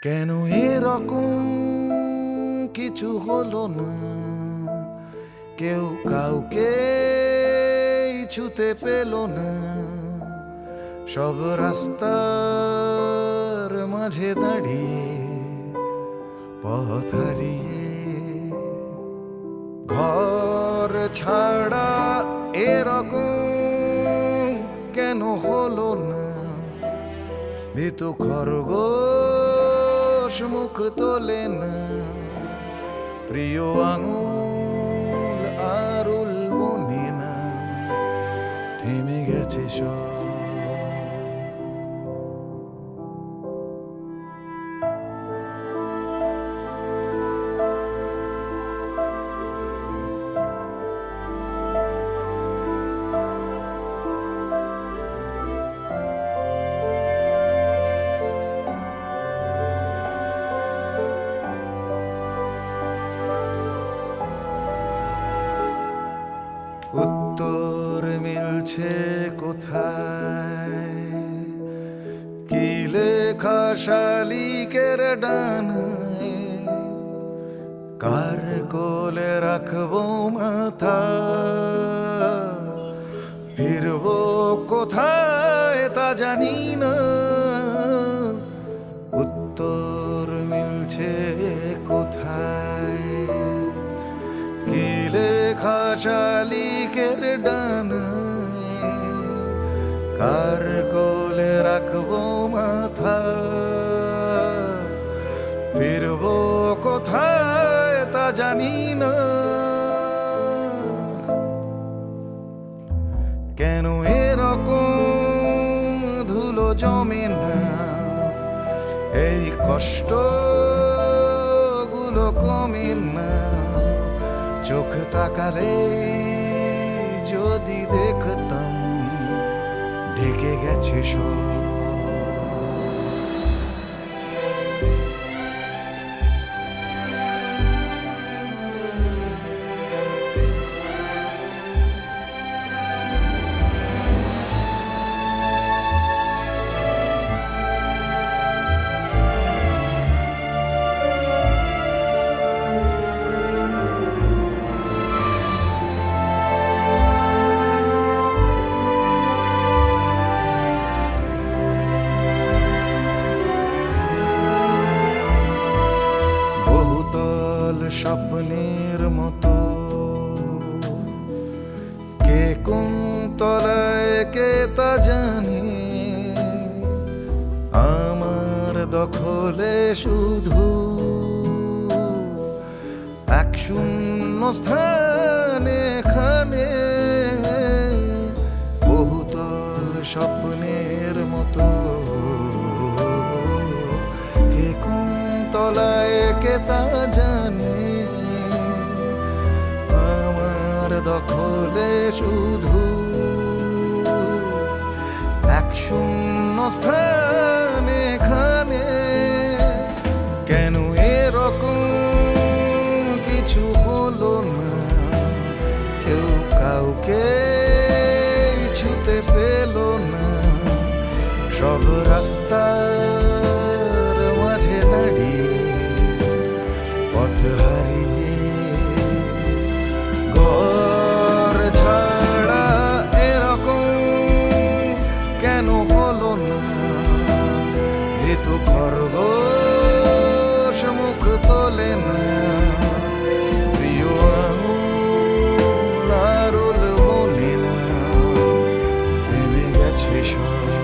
কেন এরকম কিছু হলো না, কেউ কাউকে ছুতে পেল না। সব রাস্তার মাঝে দাঁড়িয়ে পথ হারিয়ে, ঘর ছাড়া এরকম কেন হলো না। ভীতু খরগোশ মুখ তোলে না, প্রিয় আঙুল আরুল মনে না, থেমে গেছে সব। উত্তর মিলছে কোথায়, কি লেখা শালিকের ডানায়, কার কোলে রাখবো মাথা, ফিরবো কোথায় তা জানি না। উত্তর মিলছে কোথায়, কি লেখা শালিকের ডানায়, কার কোলে রাখবো মাথা, ফিরবো কোথায় তা জানি না। কেন এরকম ধুলো জমে না, এই কষ্ট গুলো কমে না। চোখ তাকালে যদি দেখতাম ঢেকে গেছে সব। স্বপ্নের মতো কে কোন তলায় কে তা জানে, আমার দখলে শুধু এক শূন্য স্থান এখানে। বহুতল স্বপ্নের মতো কে কোন তলায় কে তা জানে, আমার দখলে শুধু এক শূন্য স্থান এখানে। কেন এরকম কিছু হলো না, কেউ কাউকে ছুতে পেল না। সব রাস্তার মাঝে দাঁড়িয়ে পথ হারিয়ে, ঘর ছাড়া এরকম কেন হলো না। ভীতু খরগোশ মুখ তোলে না, প্রিয় আঙুল আরুল মনে না, থেমে গেছে সব।